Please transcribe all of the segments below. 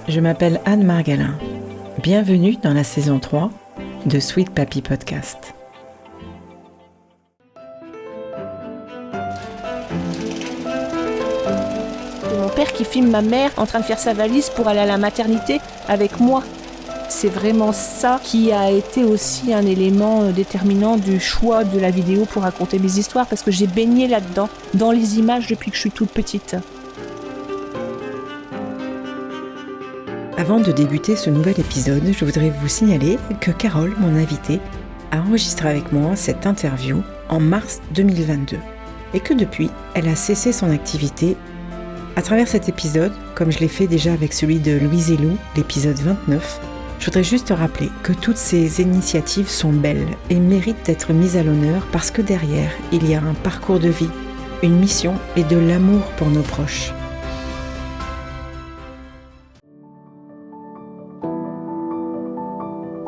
je m'appelle Anne Margalin. Bienvenue dans la saison 3 de Sweet Papy Podcast. Mon père qui filme ma mère en train de faire sa valise pour aller à la maternité avec moi. C'est vraiment ça qui a été aussi un élément déterminant du choix de la vidéo pour raconter mes histoires, parce que j'ai baigné là-dedans, dans les images depuis que je suis toute petite. Avant de débuter ce nouvel épisode, je voudrais vous signaler que Carole, mon invitée, a enregistré avec moi cette interview en mars 2022 et que depuis, elle a cessé son activité. À travers cet épisode, comme je l'ai fait déjà avec celui de Louise et Lou, l'épisode 29, je voudrais juste rappeler que toutes ces initiatives sont belles et méritent d'être mises à l'honneur parce que derrière, il y a un parcours de vie, une mission et de l'amour pour nos proches.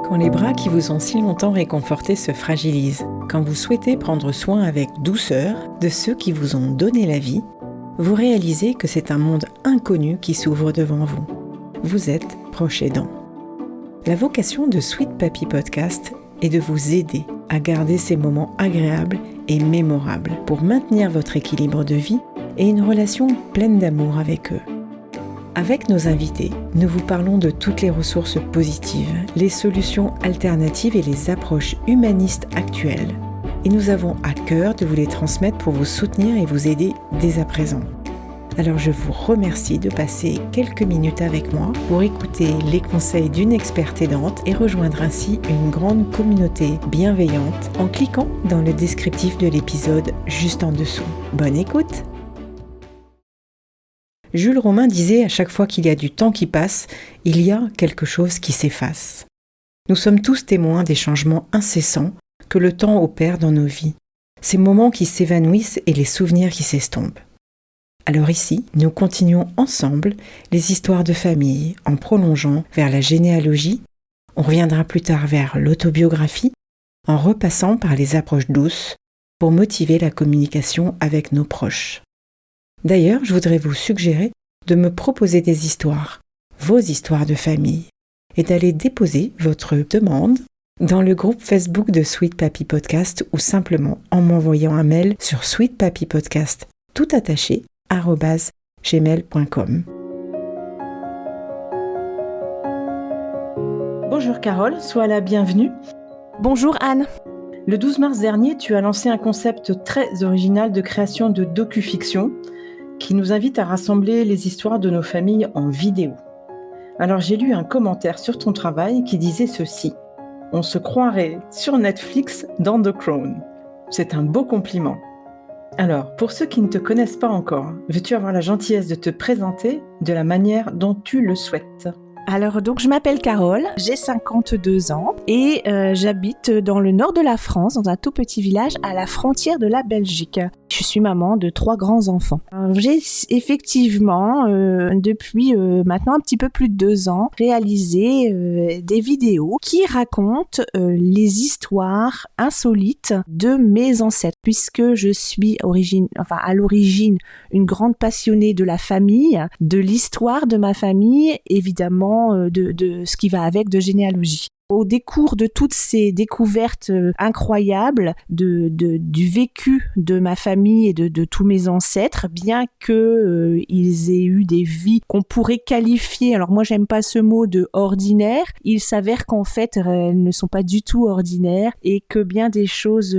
Quand les bras qui vous ont si longtemps réconfortés se fragilisent, quand vous souhaitez prendre soin avec douceur de ceux qui vous ont donné la vie, vous réalisez que c'est un monde inconnu qui s'ouvre devant vous. Vous êtes proche aidant. La vocation de Sweet Papy Podcast est de vous aider à garder ces moments agréables et mémorables pour maintenir votre équilibre de vie et une relation pleine d'amour avec eux. Avec nos invités, nous vous parlons de toutes les ressources positives, les solutions alternatives et les approches humanistes actuelles. Et nous avons à cœur de vous les transmettre pour vous soutenir et vous aider dès à présent. Alors je vous remercie de passer quelques minutes avec moi pour écouter les conseils d'une experte aidante et rejoindre ainsi une grande communauté bienveillante en cliquant dans le descriptif de l'épisode juste en dessous. Bonne écoute! Jules Romain disait à chaque fois qu'il y a du temps qui passe, il y a quelque chose qui s'efface. Nous sommes tous témoins des changements incessants que le temps opère dans nos vies, ces moments qui s'évanouissent et les souvenirs qui s'estompent. Alors ici, nous continuons ensemble les histoires de famille en prolongeant vers la généalogie, on reviendra plus tard vers l'autobiographie, en repassant par les approches douces pour motiver la communication avec nos proches. D'ailleurs, je voudrais vous suggérer de me proposer des histoires, vos histoires de famille, et d'aller déposer votre demande dans le groupe Facebook de Sweet Papy Podcast ou simplement en m'envoyant un mail sur sweetpapypodcast tout attaché @gmail.com. Bonjour Carole, sois la bienvenue. Bonjour Anne. Le 12 mars dernier, tu as lancé un concept très original de création de docu-fiction qui nous invite à rassembler les histoires de nos familles en vidéo. Alors j'ai lu un commentaire sur ton travail qui disait ceci: « On se croirait sur Netflix dans The Crown ». C'est un beau compliment. Alors, pour ceux qui ne te connaissent pas encore, veux-tu avoir la gentillesse de te présenter de la manière dont tu le souhaites ? Alors donc je m'appelle Carole, j'ai 52 ans et j'habite dans le nord de la France, dans un tout petit village à la frontière de la Belgique. Je suis maman de 3 grands-enfants. J'ai effectivement, depuis maintenant un petit peu plus de 2 ans, réalisé des vidéos qui racontent les histoires insolites de mes ancêtres, puisque je suis à l'origine une grande passionnée de la famille, de l'histoire de ma famille, évidemment de ce qui va avec, de généalogie. Au décours de toutes ces découvertes incroyables du vécu de ma famille et de tous mes ancêtres, bien que ils aient eu des vies qu'on pourrait qualifier, alors moi j'aime pas ce mot de ordinaire, il s'avère qu'en fait elles ne sont pas du tout ordinaires et que bien des choses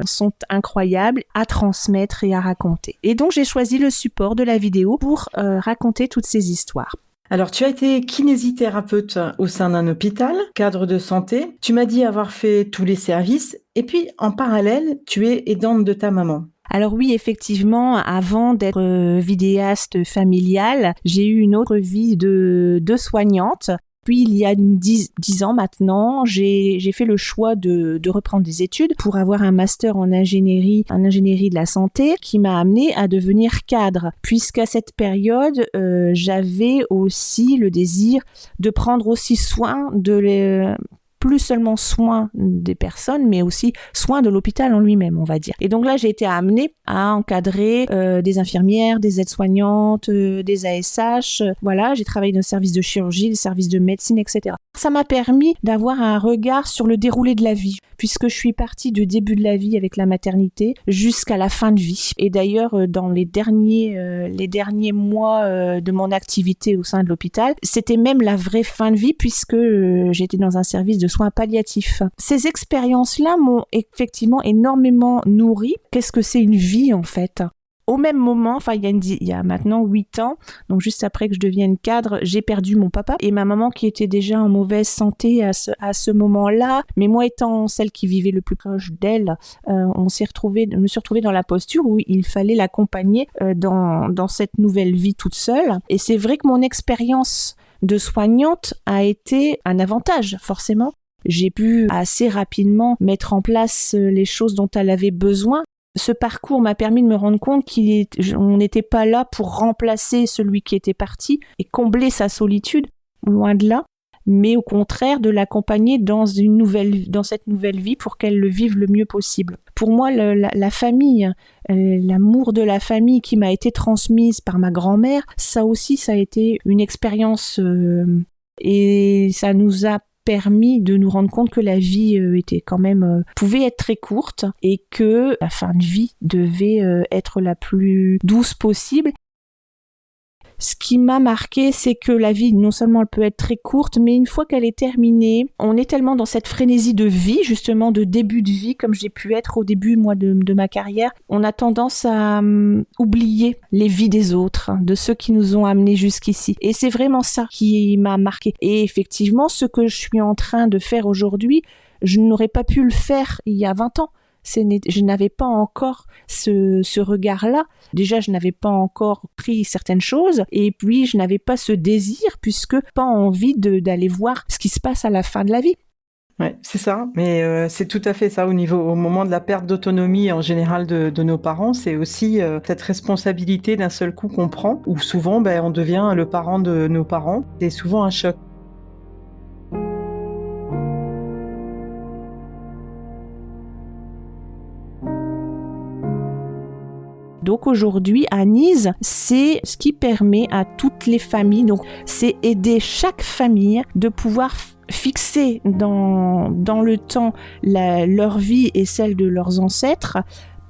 sont incroyables à transmettre et à raconter. Et donc j'ai choisi le support de la vidéo pour raconter toutes ces histoires. Alors, tu as été kinésithérapeute au sein d'un hôpital, cadre de santé. Tu m'as dit avoir fait tous les services. Et puis, en parallèle, tu es aidante de ta maman. Alors oui, effectivement, avant d'être vidéaste familiale, j'ai eu une autre vie de soignante. Puis il y a 10 ans maintenant, j'ai fait le choix de reprendre des études pour avoir un master en ingénierie de la santé qui m'a amené à devenir cadre, puisqu'à cette période, j'avais aussi le désir de prendre aussi soin plus seulement soin des personnes, mais aussi soin de l'hôpital en lui-même, on va dire. Et donc là, j'ai été amenée à encadrer des infirmières, des aides-soignantes, des ASH. Voilà, j'ai travaillé dans le service de chirurgie, le service de médecine, etc. Ça m'a permis d'avoir un regard sur le déroulé de la vie, puisque je suis partie du début de la vie avec la maternité jusqu'à la fin de vie. Et d'ailleurs, dans les derniers mois de mon activité au sein de l'hôpital, c'était même la vraie fin de vie, puisque j'étais dans un service de soins palliatifs. Ces expériences-là m'ont effectivement énormément nourrie. Qu'est-ce que c'est une vie, en fait ? Au même moment, il y a maintenant 8 ans, donc juste après que je devienne cadre, j'ai perdu mon papa et ma maman qui était déjà en mauvaise santé à ce moment-là. Mais moi étant celle qui vivait le plus proche d'elle, je me suis retrouvée dans la posture où il fallait l'accompagner dans cette nouvelle vie toute seule. Et c'est vrai que mon expérience de soignante a été un avantage, forcément. J'ai pu assez rapidement mettre en place les choses dont elle avait besoin. Ce parcours m'a permis de me rendre compte qu'on n'était pas là pour remplacer celui qui était parti et combler sa solitude, loin de là, mais au contraire de l'accompagner dans cette nouvelle vie pour qu'elle le vive le mieux possible. Pour moi, la famille, l'amour de la famille qui m'a été transmise par ma grand-mère, ça aussi, ça a été une expérience et ça nous a permis de nous rendre compte que la vie pouvait être très courte et que la fin de vie devait être la plus douce possible. Ce qui m'a marqué, c'est que la vie, non seulement elle peut être très courte, mais une fois qu'elle est terminée, on est tellement dans cette frénésie de vie, justement de début de vie, comme j'ai pu être au début, moi, de ma carrière. On a tendance à oublier les vies des autres, de ceux qui nous ont amenés jusqu'ici. Et c'est vraiment ça qui m'a marqué. Et effectivement, ce que je suis en train de faire aujourd'hui, je n'aurais pas pu le faire il y a 20 ans. Je n'avais pas encore ce regard-là. Déjà, je n'avais pas encore pris certaines choses et puis je n'avais pas ce désir puisque pas envie d'aller voir ce qui se passe à la fin de la vie. Ouais, c'est ça, mais c'est tout à fait ça au moment de la perte d'autonomie en général de nos parents, c'est aussi cette responsabilité d'un seul coup qu'on prend, où souvent on devient le parent de nos parents. C'est souvent un choc. Donc aujourd'hui, Anise, c'est ce qui permet à toutes les familles, donc c'est aider chaque famille de pouvoir fixer dans le temps leur vie et celle de leurs ancêtres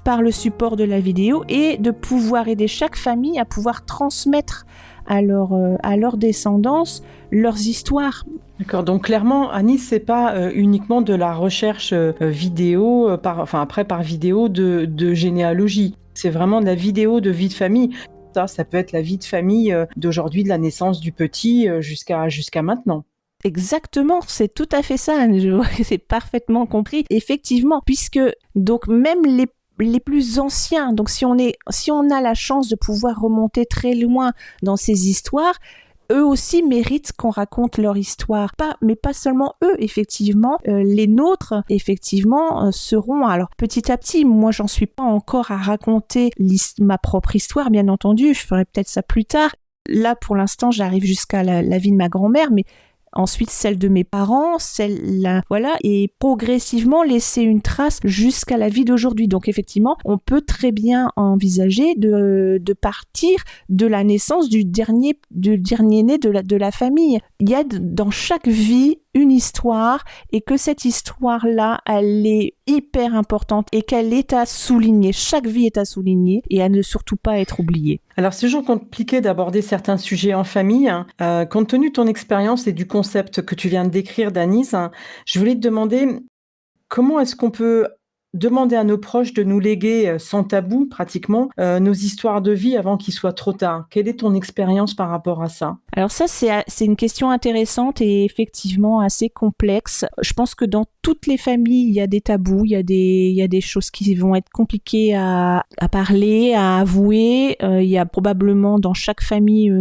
par le support de la vidéo et de pouvoir aider chaque famille à pouvoir transmettre à leur descendance leurs histoires. D'accord, donc clairement, Anise, c'est pas uniquement de la recherche vidéo, par vidéo de généalogie. C'est vraiment de la vidéo de vie de famille. Ça peut être la vie de famille d'aujourd'hui, de la naissance du petit jusqu'à maintenant. Exactement, c'est tout à fait ça, c'est parfaitement compris. Effectivement, puisque donc même les plus anciens, donc si on a la chance de pouvoir remonter très loin dans ces histoires, eux aussi méritent qu'on raconte leur histoire. Mais pas seulement eux, effectivement. Les nôtres, effectivement, seront... Alors, petit à petit, moi, j'en suis pas encore à raconter ma propre histoire, bien entendu. Je ferai peut-être ça plus tard. Là, pour l'instant, j'arrive jusqu'à la vie de ma grand-mère, mais ensuite celle de mes parents, et progressivement laisser une trace jusqu'à la vie d'aujourd'hui. Donc effectivement, on peut très bien envisager de partir de la naissance du dernier né de la famille. Il y a dans chaque vie une histoire et que cette histoire-là, elle est hyper importante et qu'elle est à souligner. Chaque vie est à souligner et à ne surtout pas être oubliée. Alors, c'est toujours compliqué d'aborder certains sujets en famille. Compte tenu de ton expérience et du concept que tu viens de décrire d'Anise, je voulais te demander comment est-ce qu'on peut demander à nos proches de nous léguer sans tabou, pratiquement, nos histoires de vie avant qu'il soit trop tard. Quelle est ton expérience par rapport à ça ? Alors ça, c'est une question intéressante et effectivement assez complexe. Je pense que dans toutes les familles, il y a des tabous, il y a des choses qui vont être compliquées à parler, à avouer. Il y a probablement dans chaque famille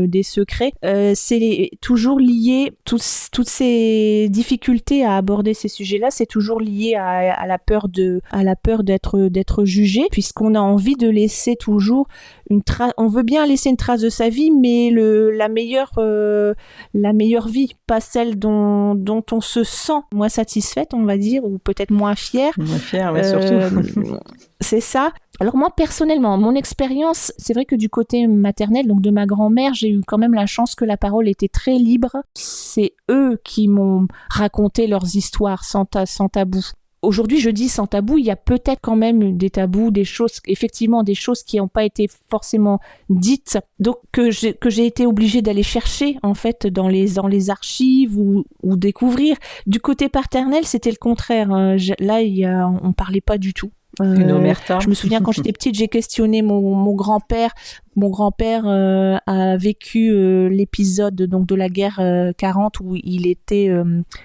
des secrets. C'est toujours lié, toutes ces difficultés à aborder ces sujets-là, c'est toujours lié à la peur d'être jugé, puisqu'on a envie de laisser toujours une trace. On veut bien laisser une trace de sa vie, mais la meilleure meilleure vie, pas celle dont on se sent moins satisfaite, on va dire, ou peut-être moins fière. Moins fière, ouais, surtout. C'est ça. Alors moi, personnellement, mon expérience, c'est vrai que du côté maternel, donc de ma grand-mère, j'ai eu quand même la chance que la parole était très libre. C'est eux qui m'ont raconté leurs histoires sans tabou. Aujourd'hui, je dis sans tabou, il y a peut-être quand même des tabous, des choses qui n'ont pas été forcément dites, donc que j'ai été obligée d'aller chercher en fait dans les archives ou découvrir. Du côté paternel, c'était le contraire. Là, on parlait pas du tout. Une omerta. Je me souviens quand j'étais petite, j'ai questionné mon grand-père. Mon grand-père a vécu l'épisode donc de la guerre 40 où il était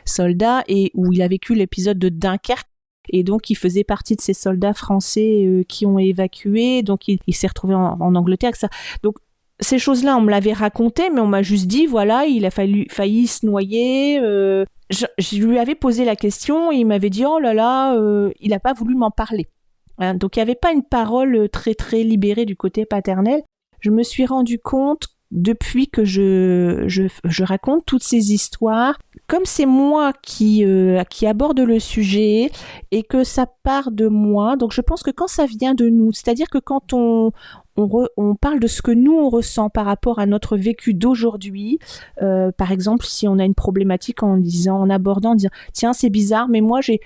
soldat et où il a vécu l'épisode de Dunkerque. Et donc, il faisait partie de ces soldats français qui ont évacué. Donc, il s'est retrouvé en Angleterre. Avec ça. Donc, ces choses-là, on me l'avait raconté, mais on m'a juste dit, voilà, il a failli se noyer. Je lui avais posé la question et il m'avait dit, oh là là, il n'a pas voulu m'en parler. Hein, donc, il n'y avait pas une parole très, très libérée du côté paternel. Je me suis rendu compte, depuis que je raconte toutes ces histoires, comme c'est moi qui aborde le sujet et que ça part de moi, donc je pense que quand ça vient de nous, c'est-à-dire que quand on parle de ce que nous on ressent par rapport à notre vécu d'aujourd'hui, par exemple si on a une problématique en abordant, en disant tiens c'est bizarre mais moi j'ai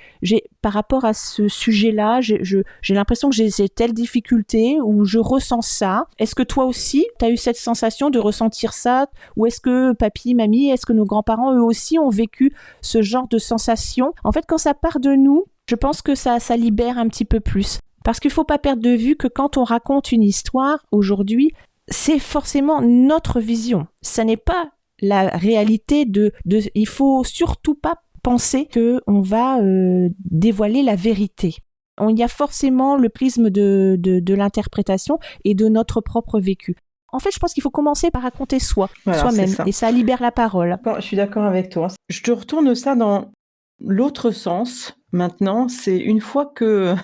par rapport à ce sujet-là j'ai l'impression que j'ai telle difficulté ou je ressens ça. Est-ce que toi aussi tu as eu cette sensation de ressentir ça, ou est-ce que papy, mamie, est-ce que nos grands-parents eux aussi ont vécu ce genre de sensation? En fait quand ça part de nous, je pense que ça libère un petit peu plus. Parce qu'il ne faut pas perdre de vue que quand on raconte une histoire, aujourd'hui, c'est forcément notre vision. Ça n'est pas la réalité il ne faut surtout pas penser qu'on va dévoiler la vérité. Il y a forcément le prisme de l'interprétation et de notre propre vécu. En fait, je pense qu'il faut commencer par raconter soi-même, et ça libère la parole. Je suis d'accord avec toi. Je te retourne ça dans l'autre sens. Maintenant, c'est une fois que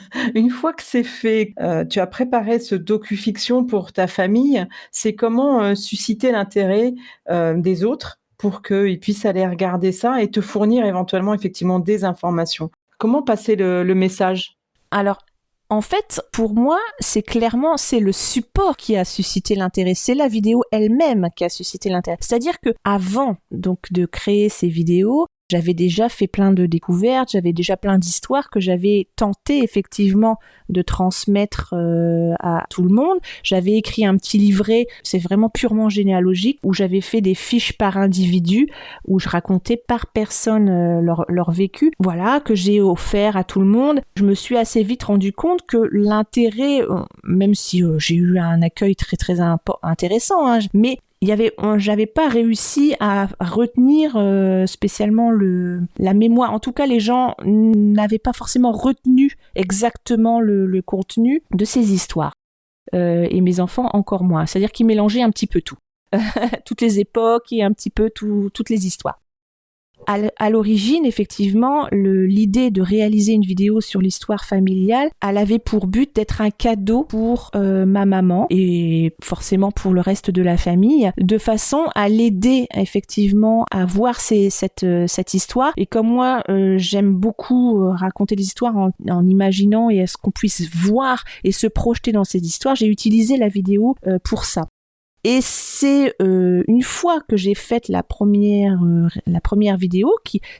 c'est fait, tu as préparé ce docu-fiction pour ta famille, c'est comment susciter l'intérêt des autres pour qu'ils puissent aller regarder ça et te fournir éventuellement effectivement des informations. Comment passer le message? Alors, en fait, pour moi, c'est le support qui a suscité l'intérêt. C'est la vidéo elle-même qui a suscité l'intérêt. C'est-à-dire que avant donc de créer ces vidéos, j'avais déjà fait plein de découvertes, j'avais déjà plein d'histoires que j'avais tenté effectivement de transmettre à tout le monde. J'avais écrit un petit livret, c'est vraiment purement généalogique, où j'avais fait des fiches par individu, où je racontais par personne leur vécu, voilà, que j'ai offert à tout le monde. Je me suis assez vite rendu compte que l'intérêt, même si j'ai eu un accueil très très intéressant, hein, mais j'avais pas réussi à retenir spécialement la mémoire. En tout cas, les gens n'avaient pas forcément retenu exactement le contenu de ces histoires. Et mes enfants encore moins. C'est-à-dire qu'ils mélangeaient un petit peu tout. Toutes les époques et un petit peu toutes les histoires. À l'origine, effectivement, l'idée de réaliser une vidéo sur l'histoire familiale, elle avait pour but d'être un cadeau pour ma maman et forcément pour le reste de la famille, de façon à l'aider effectivement à voir cette histoire. Et comme moi, j'aime beaucoup raconter des histoires en imaginant et à ce qu'on puisse voir et se projeter dans ces histoires, j'ai utilisé la vidéo pour ça. Et c'est une fois que j'ai fait la première vidéo,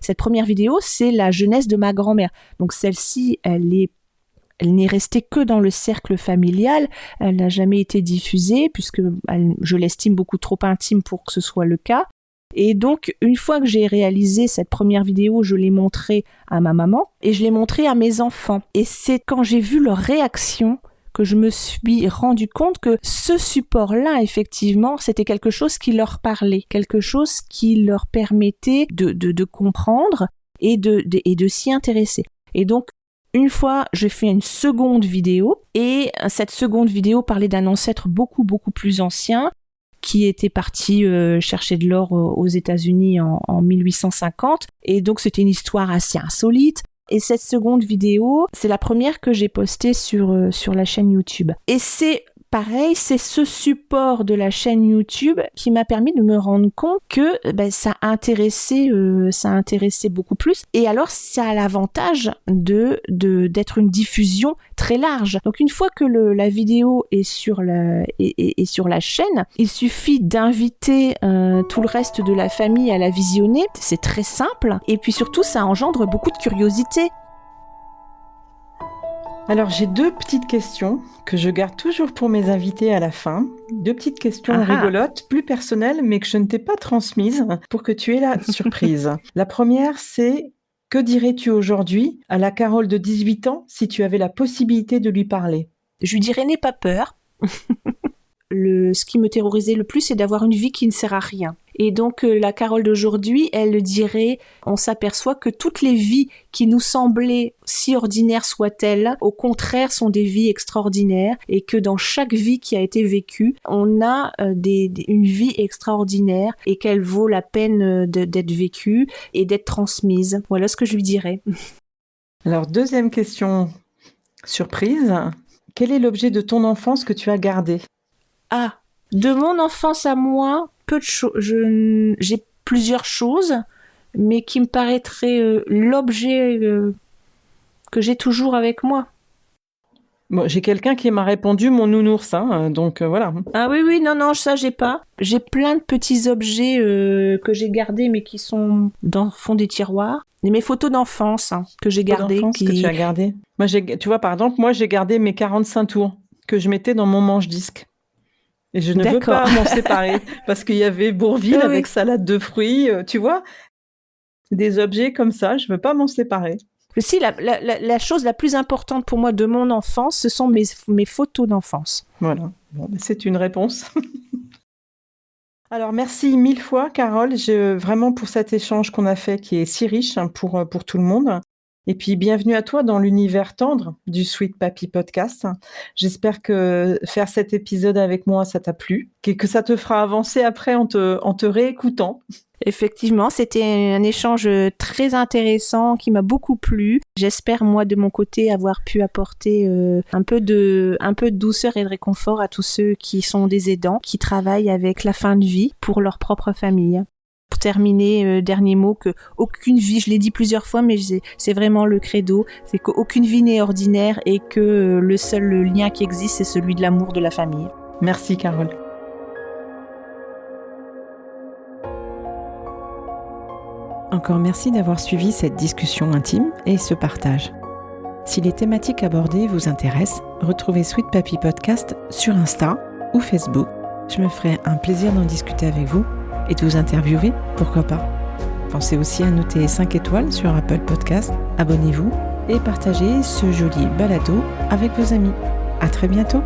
cette première vidéo, c'est la jeunesse de ma grand-mère. Donc celle-ci, elle n'est restée que dans le cercle familial, elle n'a jamais été diffusée puisque je l'estime beaucoup trop intime pour que ce soit le cas. Et donc, une fois que j'ai réalisé cette première vidéo, je l'ai montrée à ma maman et je l'ai montrée à mes enfants. Et c'est quand j'ai vu leur réaction que je me suis rendu compte que ce support-là, effectivement, c'était quelque chose qui leur parlait, quelque chose qui leur permettait de comprendre et de s'y intéresser. Et donc, une fois, j'ai fait une seconde vidéo, et cette seconde vidéo parlait d'un ancêtre beaucoup, beaucoup plus ancien, qui était parti chercher de l'or aux États-Unis en 1850. Et donc, c'était une histoire assez insolite. Et cette seconde vidéo, c'est la première que j'ai postée sur la chaîne YouTube. Et c'est pareil, c'est ce support de la chaîne YouTube qui m'a permis de me rendre compte que ça intéressait beaucoup plus. Et alors, ça a l'avantage d'être une diffusion très large. Donc, une fois que la vidéo est sur la chaîne, il suffit d'inviter tout le reste de la famille à la visionner. C'est très simple. Et puis surtout, ça engendre beaucoup de curiosité. Alors, j'ai 2 petites questions que je garde toujours pour mes invités à la fin. 2 petites questions rigolotes, plus personnelles, mais que je ne t'ai pas transmises pour que tu aies la surprise. La première, c'est: que dirais-tu aujourd'hui à la Carole de 18 ans si tu avais la possibilité de lui parler? Je lui dirais: n'aie pas peur. Ce qui me terrorisait le plus, c'est d'avoir une vie qui ne sert à rien. Et donc, la Carole d'aujourd'hui, elle dirait, on s'aperçoit que toutes les vies qui nous semblaient si ordinaires soient-elles, au contraire, sont des vies extraordinaires, et que dans chaque vie qui a été vécue, on a une vie extraordinaire, et qu'elle vaut la peine d'être vécue et d'être transmise. Voilà ce que je lui dirais. Alors, deuxième question surprise. Quel est l'objet de ton enfance que tu as gardé? Ah, de mon enfance à moi, peu de choses. J'ai plusieurs choses, mais qui me paraîtraient l'objet que j'ai toujours avec moi. Bon, j'ai quelqu'un qui m'a répondu mon nounours, donc voilà. Ah oui, non, ça j'ai pas. J'ai plein de petits objets que j'ai gardés, mais qui sont dans le fond des tiroirs. Et mes photos d'enfance que j'ai gardées. Que tu as gardé. Moi, tu vois, par exemple, j'ai gardé mes 45 tours que je mettais dans mon manche-disque. Et je ne veux pas m'en séparer parce qu'il y avait Bourville avec salade de fruits, tu vois. Des objets comme ça, je ne veux pas m'en séparer. Si, la chose la plus importante pour moi de mon enfance, ce sont mes photos d'enfance. Voilà, bon, c'est une réponse. Alors, merci 1000 fois, Carole, vraiment pour cet échange qu'on a fait qui est si riche pour tout le monde. Et puis, bienvenue à toi dans l'univers tendre du Sweet Papy Podcast. J'espère que faire cet épisode avec moi, ça t'a plu, que ça te fera avancer après en te réécoutant. Effectivement, c'était un échange très intéressant qui m'a beaucoup plu. J'espère, moi, de mon côté, avoir pu apporter un peu de douceur et de réconfort à tous ceux qui sont des aidants, qui travaillent avec la fin de vie pour leur propre famille. Pour terminer, dernier mot, que aucune vie, je l'ai dit plusieurs fois, mais c'est vraiment le credo, c'est qu'aucune vie n'est ordinaire et que le seul lien qui existe, c'est celui de l'amour de la famille. Merci, Carole. Encore merci d'avoir suivi cette discussion intime et ce partage. Si les thématiques abordées vous intéressent, retrouvez Sweet Papy Podcast sur Insta ou Facebook. Je me ferai un plaisir d'en discuter avec vous et de vous interviewer, pourquoi pas. Pensez aussi à noter 5 étoiles sur Apple Podcast, abonnez-vous et partagez ce joli balado avec vos amis. À très bientôt.